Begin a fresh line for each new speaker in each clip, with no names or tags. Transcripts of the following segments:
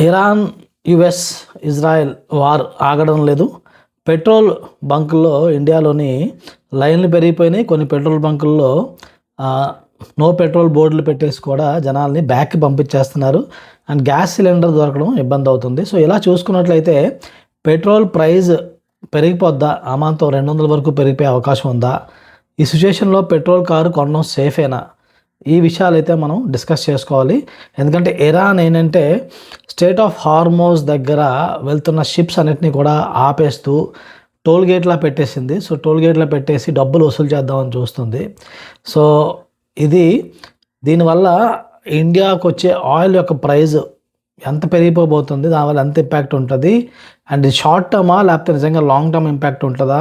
Iran, US, Israel war ఆగడం లేదు. Petrol బంకుల్లో ఇండియాలోని లైన్లు పెరిగిపోయినాయి. కొన్ని పెట్రోల్ బంకుల్లో నో పెట్రోల్ బోర్డులు పెట్టేసి కూడా జనాల్ని బ్యాక్కి పంపించేస్తున్నారు. అండ్ గ్యాస్ సిలిండర్ దొరకడం ఇబ్బంది అవుతుంది. సో ఇలా చూసుకున్నట్లయితే పెట్రోల్ ప్రైస్ పెరిగిపోద్దా, అమాంతం 200 వరకు పెరిగిపోయే అవకాశం ఉందా? ఈ సిచ్యువేషన్లో పెట్రోల్ కారు కొనడం సేఫేనా? ఈ విషయాలు అయితే మనం డిస్కస్ చేసుకోవాలి. ఎందుకంటే ఇరాన్ ఏంటంటే స్టేట్ ఆఫ్ హార్మోజ్ దగ్గర వెళ్తున్న షిప్స్ అన్నిటినీ కూడా ఆపేస్తూ టోల్ గేట్లా పెట్టేసింది. సో టోల్ గేట్లా పెట్టేసి డబ్బులు వసూలు చేద్దామని చూస్తుంది. సో దీనివల్ల ఇండియాకు వచ్చే ఆయిల్ యొక్క ప్రైస్ ఎంత పెరిగిపోబోతుంది, దానివల్ల ఎంత ఇంపాక్ట్ ఉంటుంది, అండ్ షార్ట్ టర్మా లేకపోతే నిజంగా లాంగ్ టర్మ్ ఇంపాక్ట్ ఉంటుందా?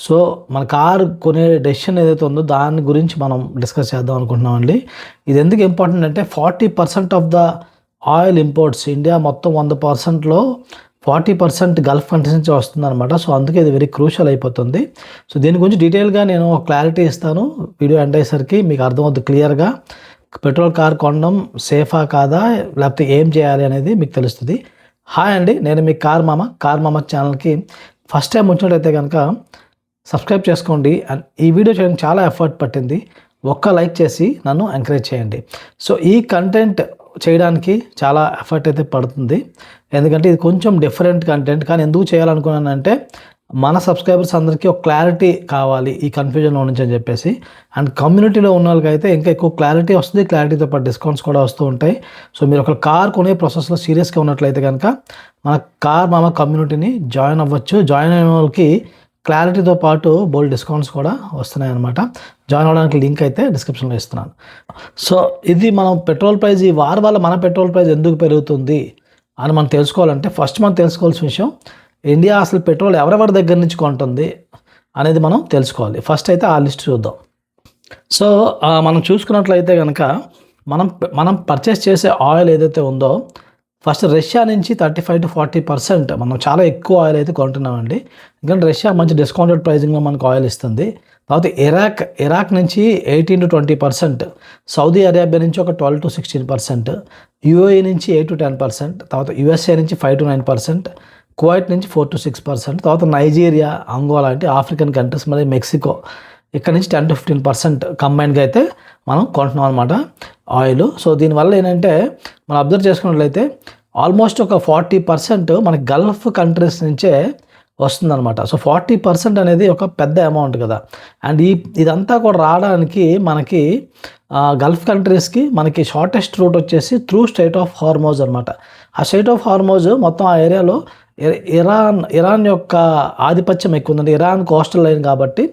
సో మన కారు కొనే డెసిషన్ ఏదైతే ఉందో దాని గురించి మనం డిస్కస్ చేద్దాం అనుకుంటున్నామండి. ఇది ఎందుకు ఇంపార్టెంట్ అంటే 40% of the oil imports India మొత్తం 100%లో 40% గల్ఫ్ కంట్రీస్ నుంచి వస్తుందన్నమాట. సో అందుకే ఇది వెరీ క్రూషియల్ అయిపోతుంది. సో దీని గురించి డీటెయిల్గా నేను క్లారిటీ ఇస్తాను. వీడియో ఎండ్ అయ్యేసరికి మీకు అర్థమవుతుంది క్లియర్గా. పెట్రోల్ కార్ కొనడం సేఫా కాదా, లేకపోతే ఏం చేయాలి అనేది మీకు తెలుస్తుంది. హాయ్ అండి, నేను మీ కార్ మామ ఛానల్కి ఫస్ట్ టైం వచ్చినట్టయితే కనుక సబ్స్క్రైబ్ చేసుకోండి. అండ్ ఈ వీడియో చేయడానికి చాలా ఎఫర్ట్ పట్టింది. ఒక్క లైక్ చేసి నన్ను ఎంకరేజ్ చేయండి. సో ఈ కంటెంట్ చేయడానికి చాలా ఎఫర్ట్ అయితే పడుతుంది, ఎందుకంటే ఇది కొంచెం డిఫరెంట్ కంటెంట్. కానీ ఎందుకు చేయాలనుకున్నానంటే మన సబ్స్క్రైబర్స్ అందరికీ ఒక క్లారిటీ కావాలి ఈ కన్ఫ్యూజన్లో నుంచి అని చెప్పేసి. అండ్ కమ్యూనిటీలో ఉన్న వాళ్ళకైతే ఇంకా ఎక్కువ క్లారిటీ వస్తుంది, క్లారిటీతో పాటు డిస్కౌంట్స్ కూడా వస్తూ ఉంటాయి. సో మీరు ఒక కార్ కొనే ప్రాసెస్లో సీరియస్గా ఉన్నట్లయితే కనుక మన కార్ మామ కమ్యూనిటీని జాయిన్ అవ్వచ్చు. జాయిన్ అయిన వాళ్ళకి క్లారిటీతో పాటు బోల్డ్ డిస్కౌంట్స్ కూడా వస్తున్నాయి అన్నమాట. జాయిన్ అవ్వడానికి లింక్ అయితే డిస్క్రిప్షన్లో ఇస్తున్నాను. సో ఇది మనం పెట్రోల్ ప్రైస్, ఈ వార్ వల్ల మన పెట్రోల్ ప్రైస్ ఎందుకు పెరుగుతుంది అని మనం తెలుసుకోవాలంటే ఫస్ట్ మనం తెలుసుకోవాల్సిన విషయం, ఇండియా అసలు పెట్రోల్ ఎవరెవరి దగ్గర నుంచి కొంటుంది అనేది మనం తెలుసుకోవాలి. ఫస్ట్ అయితే ఆ లిస్ట్ చూద్దాం. సో మనం చూసుకున్నట్లయితే కనుక మనం పర్చేస్ చేసే ఆయిల్ ఏదైతే ఉందో ఫస్ట్ రష్యా నుంచి 35 to 40% మనం చాలా ఎక్కువ ఆయిల్ అయితే కొంటున్నామండి. ఎందుకంటే రష్యా మంచి డిస్కౌంటెడ్ ప్రైజింగ్లో మనకు ఆయిల్ ఇస్తుంది. తర్వాత ఇరాక్ నుంచి 18 to 20%, సౌదీ అరేబియా నుంచి ఒక 12 to 16%, యూఏఈ నుంచి 8 to 10%, తర్వాత యుఎస్ఏ నుంచి 5 to 9%, కువైట్ నుంచి 4 to 6%, తర్వాత నైజీరియా, అంగోలా అంటే ఆఫ్రికన్ కంట్రీస్, మరి మెక్సికో ఇక్కడ నుంచి 10 to 15% కంబైన్గా అయితే మనం కొంటున్నాం అనమాట ఆయిల్. సో దీనివల్ల ఏంటంటే మనం అబ్జర్వ్ చేసుకున్నట్లయితే ఆల్మోస్ట్ ఒక 40% మనకి గల్ఫ్ కంట్రీస్ నుంచే వస్తుందన్నమాట. సో 40% అనేది ఒక పెద్ద అమౌంట్ కదా. అండ్ ఇదంతా కూడా రావడానికి మనకి గల్ఫ్ కంట్రీస్కి మనకి షార్టెస్ట్ రూట్ వచ్చేసి త్రూ స్టేట్ ఆఫ్ హార్మోజ్ అనమాట. ఆ స్టేట్ ఆఫ్ హార్మోజ్ మొత్తం ఆ ఏరియాలో ఇరాన్ యొక్క ఆధిపత్యం ఎక్కువ ఉందండి. ఇరాన్ కోస్టల్ లైన్ కాబట్టి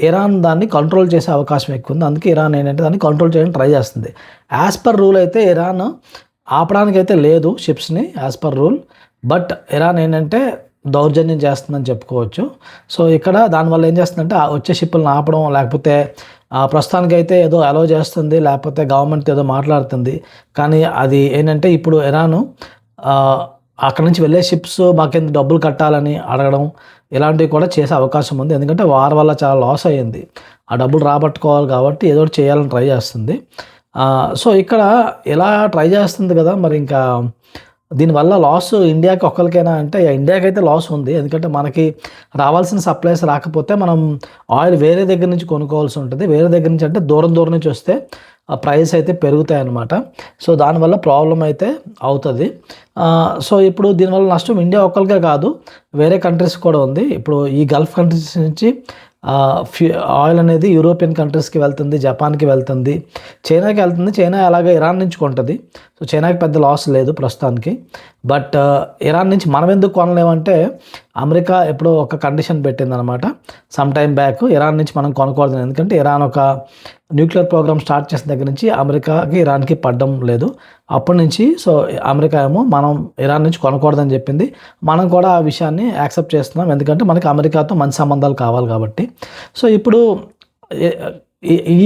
ఇరాన్ దాన్ని కంట్రోల్ చేసే అవకాశం ఎక్కువ ఉంది. అందుకే ఇరాన్ ఏంటంటే దాన్ని కంట్రోల్ చేయడానికి ట్రై చేస్తుంది. యాజ్ పర్ రూల్ అయితే ఇరాన్ ఆపడానికి అయితే లేదు షిప్స్ని as per rule, but Iran ఏంటంటే దౌర్జన్యం చేస్తుందని చెప్పుకోవచ్చు. సో ఇక్కడ దానివల్ల ఏం చేస్తుందంటే వచ్చే షిప్పులను ఆపడం, లేకపోతే ప్రస్తుతానికైతే ఏదో అలౌ చేస్తుంది, లేకపోతే గవర్నమెంట్ ఏదో మాట్లాడుతుంది. కానీ అది ఏంటంటే ఇప్పుడు ఇరాను అక్కడ నుంచి వెళ్ళే షిప్స్ మాకెంత డబ్బులు కట్టాలని అడగడం ఇలాంటివి కూడా చేసే అవకాశం ఉంది. ఎందుకంటే వార్ వల్ల చాలా లాస్ అయ్యింది, ఆ డబ్బులు రాబట్టుకోవాలి కాబట్టి ఏదో ఒకటి చేయాలని ట్రై చేస్తుంది. సో ఇక్కడ ఎలా ట్రై చేస్తుంది కదా, మరి ఇంకా దీనివల్ల లాస్ ఇండియాకి ఒక్కరికైనా అంటే ఇండియాకి అయితే లాస్ ఉంది. ఎందుకంటే మనకి రావాల్సిన సప్లైస్ రాకపోతే మనం ఆయిల్ వేరే దగ్గర నుంచి కొనుక్కోవాల్సి ఉంటుంది. వేరే దగ్గర నుంచి అంటే దూరం నుంచి వస్తే ఆ ప్రైస్ అయితే పెరుగుతాయి అన్నమాట. సో దానివల్ల ప్రాబ్లం అయితే అవుతుంది. సో ఇప్పుడు దీనివల్ల నష్టం ఇండియా ఒక్కరికే కాదు, వేరే కంట్రీస్ కూడా ఉంది. ఇప్పుడు ఈ గల్ఫ్ కంట్రీస్ నుంచి ఆయిల్ అనేది యూరోపియన్ కంట్రీస్కి వెళ్తుంది, జపాన్కి వెళ్తుంది, చైనాకి వెళ్తుంది. చైనా అలాగే ఇరాన్ నుంచి కొంటుంది. సో చైనాకి పెద్ద లాస్ లేదు ప్రస్తుతానికి. బట్ ఇరాన్ నుంచి మనం ఎందుకు కొనలేమంటే అమెరికా ఎప్పుడో ఒక కండిషన్ పెట్టిందనమాట సమ్ టైమ్ బ్యాక్, ఇరాన్ నుంచి మనం కొనకూడదు. ఎందుకంటే ఇరాన్ ఒక న్యూక్లియర్ ప్రోగ్రామ్ స్టార్ట్ చేసిన దగ్గర నుంచి అమెరికాకి ఇరాన్కి పడ్డం లేదు. అప్పటి నుంచి సో అమెరికా ఏమో మనం ఇరాన్ నుంచి కొనకూడదని చెప్పింది. మనం కూడా ఆ విషయాన్ని యాక్సెప్ట్ చేస్తున్నాం, ఎందుకంటే మనకి అమెరికాతో మంచి సంబంధాలు కావాలి కాబట్టి. సో ఇప్పుడు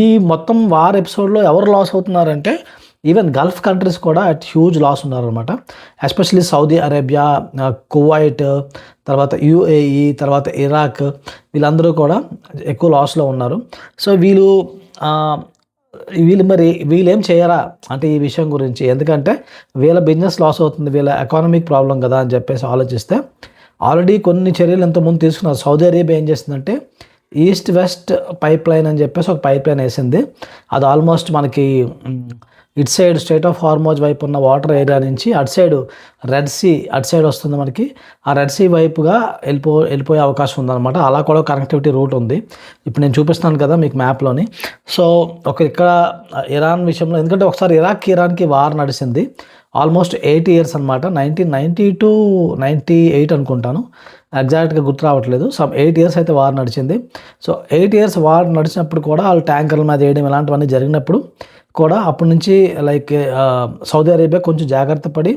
ఈ మొత్తం వార్ ఎపిసోడ్లో ఎవరు లాస్ అవుతున్నారంటే ఈవెన్ గల్ఫ్ కంట్రీస్ కూడా అట్ హ్యూజ్ లాస్ ఉన్నారనమాట. ఎస్పెషల్లీ సౌదీ అరేబియా, కువైట్, తర్వాత యూఏఈ, తర్వాత ఇరాక్, వీళ్ళందరూ కూడా ఎక్కువ లాస్లో ఉన్నారు. సో వీళ్ళు వీళ్ళేం చేయరా అంటే ఈ విషయం గురించి, ఎందుకంటే వీళ్ళ బిజినెస్ లాస్ అవుతుంది, వీళ్ళ ఎకానమిక్ ప్రాబ్లం కదా అని చెప్పేసి ఆలోచిస్తే ఆల్రెడీ కొన్ని చర్యలు ఇంతకుముందు తీసుకున్నారు. సౌదీ అరేబియా ఏం చేసిందంటే ఈస్ట్ వెస్ట్ పైప్ లైన్ అని చెప్పేసి ఒక పైప్ లైన్ వేసింది. అది ఆల్మోస్ట్ మనకి ఇటు సైడ్ స్ట్రైట్ ఆఫ్ హార్మోజ్ వైపు ఉన్న వాటర్ ఏరియా నుంచి అటు సైడ్ రెడ్ సీ అటు సైడ్ వస్తుంది మనకి. ఆ రెడ్ సీ వైపుగా వెళ్ళిపోయే అవకాశం ఉందన్నమాట. అలా కూడా కనెక్టివిటీ రూట్ ఉంది. ఇప్పుడు నేను చూపిస్తున్నాను కదా మీకు మ్యాప్లోని. సో ఇక్కడ ఇరాన్ విషయంలో, ఎందుకంటే ఒకసారి ఇరాన్కి వార్ నడిచింది ఆల్మోస్ట్ 8 years అనమాట. 1990 to 98 అనుకుంటాను, ఎగ్జాక్ట్గా గుర్తు రావట్లేదు. 8 years అయితే వార్ నడిచింది. సో 8 years వార్ నడిచినప్పుడు కూడా వాళ్ళు ట్యాంకర్ల మీద వేయడం ఇలాంటివన్నీ జరిగినప్పుడు కూడా అప్పటి నుంచి సౌదీ అరేబియా కొంచెం జాగ్రత్త పడి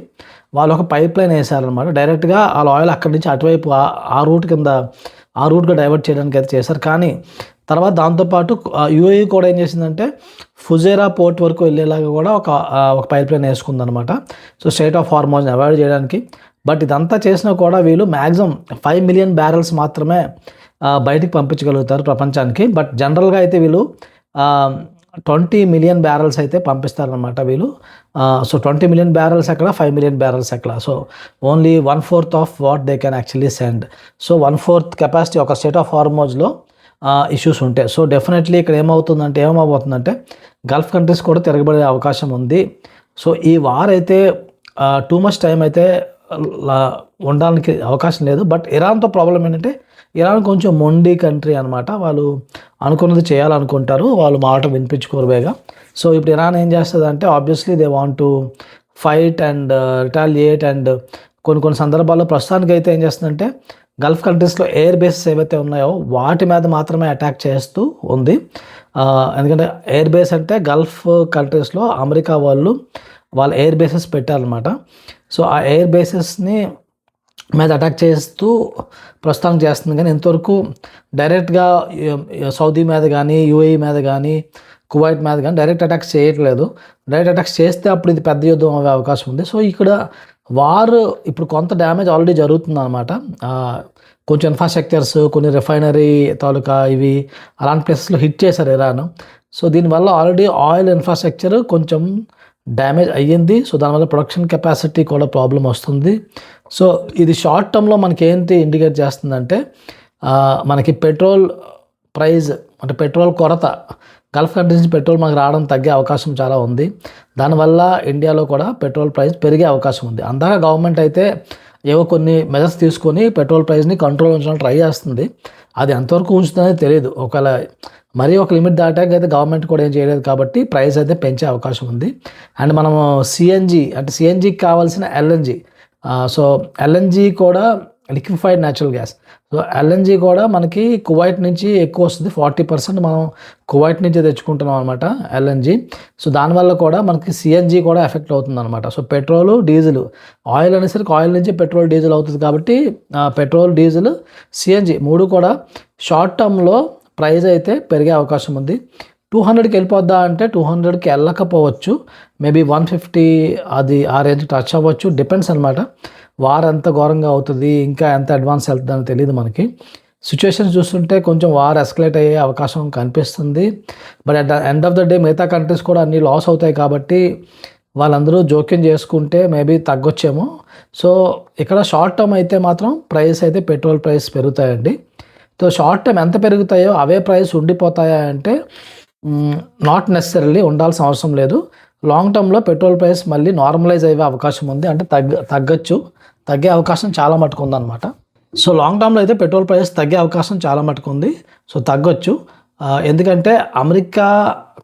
వాళ్ళు ఒక పైప్ లైన్ వేసారనమాట. డైరెక్ట్గా వాళ్ళ ఆయిల్ అక్కడి నుంచి అటువైపు ఆ రూట్గా డైవర్ట్ చేయడానికి అయితే చేశారు. కానీ తర్వాత దాంతోపాటు యూఏఈ కూడా ఏం చేసిందంటే ఫుజేరా పోర్ట్ వరకు వెళ్ళేలాగా కూడా ఒక పైప్ లైన్ వేసుకుందనమాట. సో స్ట్రైట్ ఆఫ్ హార్మోజ్ని అవాయిడ్ చేయడానికి. బట్ ఇదంతా చేసినా కూడా వీళ్ళు మ్యాక్సిమం 5 million barrels మాత్రమే బయటికి పంపించగలుగుతారు ప్రపంచానికి. బట్ జనరల్గా అయితే వీళ్ళు 20 million barrels అయితే పంపిస్తారనమాట వీళ్ళు. సో 20 million barrels ఎక్కడ, 5 million barrels ఎక్కడ. So only 1/4 of what they can actually send. So 1/4 capacity ఒక స్టేట్ ఆఫ్ హార్మోజ్లో ఇష్యూస్ ఉంటాయి. సో డెఫినెట్లీ ఇక్కడ ఏమవుతుందంటే గల్ఫ్ కంట్రీస్ కూడా తిరగబడే అవకాశం ఉంది. సో ఈ వార్ అయితే టూ మచ్ టైం అయితే ఉండడానికి అవకాశం లేదు. బట్ ఇరాన్తో ప్రాబ్లం ఏంటంటే ఇరాన్ కొంచెం మొండి కంట్రీ అనమాట. వాళ్ళు అనుకున్నది చేయాలనుకుంటారు, వాళ్ళు మాట వినిపించుకోరు బేగా. సో ఇప్పుడు ఇరాన్ ఏం చేస్తుంది అంటే obviously they want to fight and retaliate and కొన్ని సందర్భాల్లో ప్రస్తుతానికి అయితే ఏం చేస్తుందంటే గల్ఫ్ కంట్రీస్లో ఎయిర్ బేసెస్ ఏవైతే ఉన్నాయో వాటి మీద మాత్రమే అటాక్ చేస్తూ ఉంది. ఎందుకంటే ఎయిర్ బేస్ అంటే గల్ఫ్ కంట్రీస్లో అమెరికా వాళ్ళ ఎయిర్ బేసెస్ పెట్టారనమాట. సో ఆ ఎయిర్ బేసెస్ని మీద అటాక్ చేస్తూ ప్రస్తుతం చేస్తుంది. కానీ ఇంతవరకు డైరెక్ట్గా సౌదీ మీద కానీ యూఏఈ మీద కానీ కువైట్ మీద కానీ డైరెక్ట్ అటాక్స్ చేయట్లేదు. డైరెక్ట్ అటాక్స్ చేస్తే అప్పుడు ఇది పెద్ద యుద్ధం అయ్యే అవకాశం ఉంది. సో ఇక్కడ వార్ ఇప్పుడు కొంత డ్యామేజ్ ఆల్రెడీ జరుగుతుంది అనమాట. కొంచెం ఇన్ఫ్రాస్ట్రక్చర్స్, కొన్ని రిఫైనరీ తాలూకా ఇవి అలాంటి ప్లేసెస్లో హిట్ చేశారు ఇరాన్. సో దీనివల్ల ఆల్రెడీ ఆయిల్ ఇన్ఫ్రాస్ట్రక్చర్ కొంచెం డ్యామేజ్ అయ్యింది. సో దానివల్ల ప్రొడక్షన్ కెపాసిటీ కూడా ప్రాబ్లం వస్తుంది. సో ఇది షార్ట్ టర్మ్లో మనకి ఏంటి ఇండికేట్ చేస్తుందంటే మనకి పెట్రోల్ ప్రైజ్ అంటే పెట్రోల్ కొరత, గల్ఫ్ కంట్రీస్ నుంచి పెట్రోల్ మనకు రావడం తగ్గే అవకాశం చాలా ఉంది. దానివల్ల ఇండియాలో కూడా పెట్రోల్ ప్రైస్ పెరిగే అవకాశం ఉంది. అందాక గవర్నమెంట్ అయితే ఏవో కొన్ని మెజర్స్ తీసుకొని పెట్రోల్ ప్రైస్ని కంట్రోల్ ఉంచడానికి ట్రై చేస్తుంది. అది ఎంతవరకు ఉంచుతుందో తెలియదు. ఒకవేళ మరీ ఒక లిమిట్ దాటాక అయితే గవర్నమెంట్ కూడా ఏం చేయలేదు కాబట్టి ప్రైస్ అయితే పెంచే అవకాశం ఉంది. అండ్ మనము సిఎన్జికి కావాల్సిన ఎల్ఎన్జి, సో ఎల్ఎన్జి కూడా liquefied natural gas. So LNG కూడా మనకి కువైట్ నుంచి ఎక్కువ వస్తుంది. 40% మనం కువైట్ నుంచి తెచ్చుకుంటున్నాం అనమాట ఎల్ఎన్జి. సో దానివల్ల కూడా మనకి సిఎన్జి కూడా ఎఫెక్ట్ అవుతుంది అనమాట. సో పెట్రోలు, డీజిల్, ఆయిల్ అనేసరికి ఆయిల్ నుంచి పెట్రోల్, డీజిల్ అవుతుంది కాబట్టి పెట్రోల్, డీజిల్, సిఎన్జి మూడు కూడా షార్ట్ టర్మ్లో ప్రైస్ అయితే పెరిగే అవకాశం ఉంది. 200కి వెళ్ళిపోద్దా అంటే 200కి వెళ్ళకపోవచ్చు, మేబీ 150 అది ఆ రేంజ్ టచ్ అవ్వచ్చు. డిపెండ్స్ అనమాట. వార్ ఎంత ఘోరంగా అవుతుంది, ఇంకా ఎంత అడ్వాన్స్ వెళ్తుందని తెలియదు మనకి. సిచ్యువేషన్స్ చూస్తుంటే కొంచెం వార్ ఎస్కలేట్ అయ్యే అవకాశం కనిపిస్తుంది. But at the end of the day మిగతా కంట్రీస్ కూడా అన్ని లాస్ అవుతాయి కాబట్టి వాళ్ళందరూ జోక్యం చేసుకుంటే మేబీ తగ్గొచ్చేమో. సో ఇక్కడ షార్ట్ టర్మ్ అయితే మాత్రం ప్రైస్ అయితే పెట్రోల్ ప్రైస్ పెరుగుతాయండి. సో షార్ట్ టర్మ్ ఎంత పెరుగుతాయో అవే ప్రైస్ ఉండిపోతాయా అంటే నాట్ నెసెసరీలీ, ఉండాల్సిన అవసరం లేదు. లాంగ్ టర్మ్లో పెట్రోల్ ప్రైస్ మళ్ళీ నార్మలైజ్ అయ్యే అవకాశం ఉంది. అంటే తగ్గే అవకాశం చాలా మటుకు ఉందన్నమాట. సో లాంగ్ టర్మ్లో అయితే పెట్రోల్ ప్రైస్ తగ్గే అవకాశం చాలా మటుకు ఉంది. సో తగ్గొచ్చు. ఎందుకంటే అమెరికా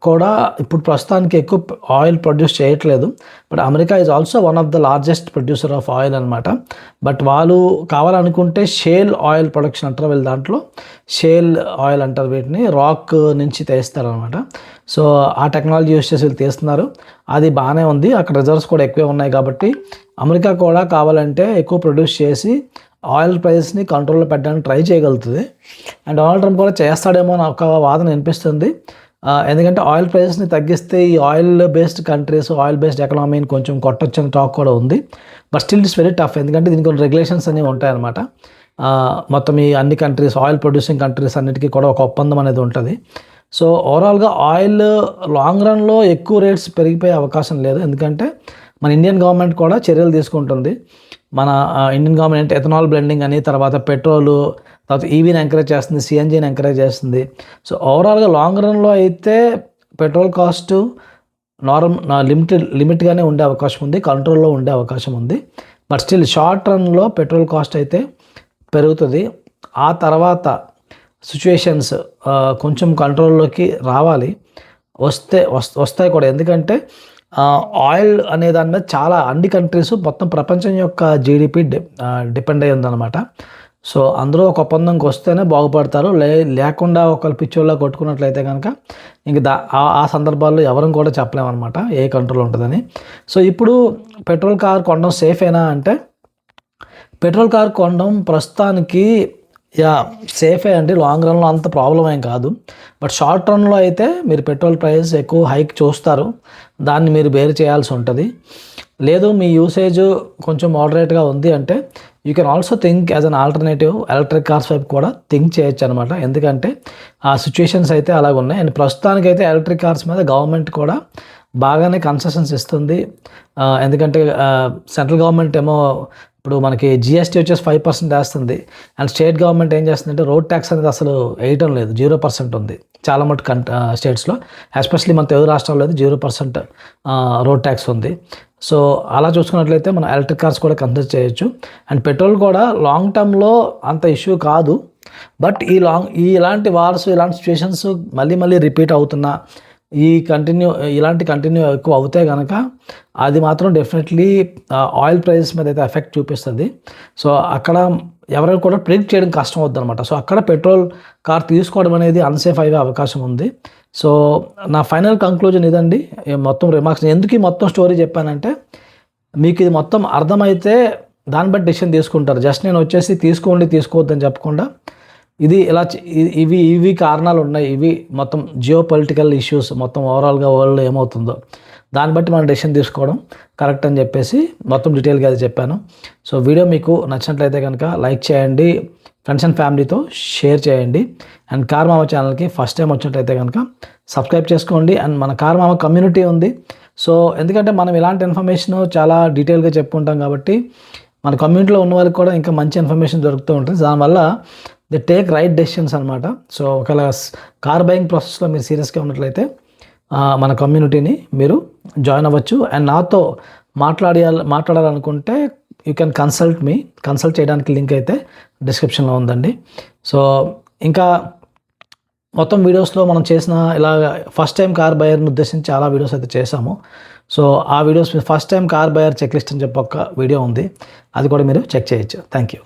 కూడా ఇప్పుడు ప్రస్తుతానికి ఎక్కువ ఆయిల్ ప్రొడ్యూస్ చేయట్లేదు. But America is also one of the largest producer of oil అనమాట. బట్ వాళ్ళు కావాలనుకుంటే షేల్ ఆయిల్ ప్రొడక్షన్ అంటారు వీళ్ళు, దాంట్లో షేల్ ఆయిల్ అంటారు వీటిని, రాక్ నుంచి తీస్తారనమాట. సో ఆ టెక్నాలజీ యూస్ చేసి వీళ్ళు తీస్తున్నారు. అది బాగానే ఉంది. అక్కడ రిజర్వ్స్ కూడా ఎక్కువే ఉన్నాయి కాబట్టి అమెరికా కూడా కావాలంటే ఎక్కువ ప్రొడ్యూస్ చేసి ఆయిల్ ప్రైస్ని కంట్రోల్లో పెట్టడానికి ట్రై చేయగలుగుతుంది. అండ్ డొనాల్డ్ ట్రంప్ కూడా చేస్తాడేమో అని ఒక వాదన వినిపిస్తుంది. ఎందుకంటే ఆయిల్ ప్రైస్ని తగ్గిస్తే ఈ oil based countries, oil based ఎకనామీని కొంచెం కొట్టొచ్చని టాక్ కూడా ఉంది. But still it's very tough, ఎందుకంటే దీనికి కొన్ని రెగ్యులేషన్స్ అనేవి ఉంటాయన్నమాట. మొత్తం ఈ అన్ని కంట్రీస్, ఆయిల్ ప్రొడ్యూసింగ్ కంట్రీస్ అన్నిటికీ కూడా ఒక ఒప్పందం అనేది ఉంటుంది. సో ఓవరాల్గా ఆయిల్ లాంగ్ రన్లో ఎక్కువ రేట్స్ పెరిగిపోయే అవకాశం లేదు, ఎందుకంటే మన ఇండియన్ గవర్నమెంట్ కూడా చర్యలు తీసుకుంటుంది. మన ఇండియన్ గవర్నమెంట్ ఎథనాల్ బ్లెండింగ్ అని, తర్వాత పెట్రోలు, తర్వాత ఈవీని ఎంకరేజ్ చేస్తుంది, సిఎన్జీని ఎంకరేజ్ చేస్తుంది. సో ఓవరాల్గా లాంగ్ రన్లో అయితే పెట్రోల్ కాస్ట్ లిమిట్గానే ఉండే అవకాశం ఉంది, కంట్రోల్లో ఉండే అవకాశం ఉంది. బట్ స్టిల్ షార్ట్ రన్లో పెట్రోల్ కాస్ట్ అయితే పెరుగుతుంది. ఆ తర్వాత సిచ్యువేషన్స్ కొంచెం కంట్రోల్లోకి రావాలి, వస్తాయి కూడా. ఎందుకంటే ఆయిల్ అనే దాని మీద చాలా అన్ని కంట్రీస్, మొత్తం ప్రపంచం యొక్క జీడిపి డిపెండ్ అయ్యి ఉందన్నమాట. సో అందరూ ఒక ఒప్పందంకి వస్తేనే బాగుపడతారు, లేకుండా ఒకళ్ళు పిచ్చోళ్ళ కొట్టుకున్నట్లయితే కనుక ఇంక ఆ సందర్భాల్లో ఎవరం కూడా చెప్పలేమన్నమాట ఏ కంట్రోల్ ఉంటుందని. సో ఇప్పుడు పెట్రోల్ కార్ కొనడం సేఫేనా అంటే, పెట్రోల్ కార్ కొనడం ప్రస్తుతానికి సేఫే అండి. లాంగ్ రన్లో అంత ప్రాబ్లం ఏం కాదు. బట్ షార్ట్ రన్లో అయితే మీరు పెట్రోల్ ప్రైస్ ఎక్కువ హైక్ చూస్తారు, దాన్ని మీరు బేర్ చేయాల్సి ఉంటుంది. లేదు మీ యూసేజ్ కొంచెం మోడరేట్గా ఉంది అంటే you can also think as an alternative electric cars వైపు కూడా థింక్ చేయొచ్చు అనమాట. ఎందుకంటే ఆ సిచ్యువేషన్స్ అయితే అలాగ ఉన్నాయి. అండ్ ప్రస్తుతానికైతే ఎలక్ట్రిక్ కార్స్ మీద గవర్నమెంట్ కూడా బాగానే కన్సెషన్స్ ఇస్తుంది. ఎందుకంటే సెంట్రల్ గవర్నమెంట్ ఏమో ఇప్పుడు మనకి జిఎస్టీ వచ్చేసి 5% వేస్తుంది, అండ్ స్టేట్ గవర్నమెంట్ ఏం చేస్తుందంటే రోడ్ ట్యాక్స్ అనేది అసలు వేయటం లేదు, 0% ఉంది చాలా మటు స్టేట్స్లో. ఎస్పెషల్లీ మన తెలుగు రాష్ట్రాల్లో అయితే 0% రోడ్ ట్యాక్స్ ఉంది. సో అలా చూసుకున్నట్లయితే మనం ఎలక్ట్రిక్ కార్స్ కూడా కన్సిడర్ చేయొచ్చు. అండ్ పెట్రోల్ కూడా లాంగ్ టర్మ్లో అంత ఇష్యూ కాదు. బట్ ఇలాంటి వార్స్, ఇలాంటి సిచ్యువేషన్స్ మళ్ళీ రిపీట్ అవుతున్నా, ఇలాంటి కంటిన్యూ ఎక్కువ అవుతాయి కనుక అది మాత్రం డెఫినెట్లీ ఆయిల్ ప్రైసెస్ మీద అయితే ఎఫెక్ట్ చూపిస్తుంది. సో అక్కడ ఎవరైనా కూడా ప్రిడిక్ట్ చేయడం కష్టం అవుతుంది అనమాట. సో అక్కడ పెట్రోల్ కార్ తీసుకోవడం అనేది అన్సేఫ్ అయ్యే అవకాశం ఉంది. సో నా ఫైనల్ కంక్లూజన్ ఇదండి, మొత్తం రిమార్క్స్. ఎందుకు ఈ మొత్తం స్టోరీ చెప్పానంటే, మీకు ఇది మొత్తం అర్థమైతే దాన్ని బట్టి డెసిషన్ తీసుకుంటారు. జస్ట్ నేను వచ్చేసి తీసుకోవద్దని చెప్పకుండా ఇది ఇలా ఇవి కారణాలు ఉన్నాయి, ఇవి మొత్తం జియో పొలిటికల్ ఇష్యూస్, మొత్తం ఓవరాల్గా వరల్డ్లో ఏమవుతుందో దాన్ని బట్టి మనం డెసిషన్ తీసుకోవడం కరెక్ట్ అని చెప్పేసి మొత్తం డీటెయిల్గా అది చెప్పాను. సో వీడియో మీకు నచ్చినట్లయితే కనుక లైక్ చేయండి, ఫ్రెండ్స్ అండ్ ఫ్యామిలీతో షేర్ చేయండి. అండ్ కార్ మామ ఛానల్కి ఫస్ట్ టైం వచ్చినట్లయితే కనుక సబ్స్క్రైబ్ చేసుకోండి. అండ్ మన కార్ మామ కమ్యూనిటీ ఉంది. సో ఎందుకంటే మనం ఇలాంటి ఇన్ఫర్మేషన్ చాలా డీటెయిల్గా చెప్పుకుంటాం కాబట్టి మన కమ్యూనిటీలో ఉన్న వాళ్ళకి కూడా ఇంకా మంచి ఇన్ఫర్మేషన్ దొరుకుతూ ఉంటుంది. దానివల్ల దే టేక్ రైట్ డెసిషన్స్ అనమాట. సో ఒకవేళ కార్ బయింగ్ ప్రాసెస్లో మీరు సీరియస్గా ఉన్నట్లయితే మన కమ్యూనిటీని మీరు జాయిన్ అవ్వచ్చు. అండ్ నాతో మాట్లాడాలనుకుంటే యూ కెన్ కన్సల్ట్ చేయడానికి లింక్ అయితే డిస్క్రిప్షన్లో ఉందండి. సో ఇంకా మొత్తం వీడియోస్లో మనం చేసిన ఇలా ఫస్ట్ టైం కార్ బయర్ని ఉద్దేశించి చాలా వీడియోస్ అయితే చేశాము. సో ఆ videos first time car buyer check list అని చెప్పి ఒక వీడియో ఉంది, అది కూడా మీరు చెక్ చేయొచ్చు. Thank you.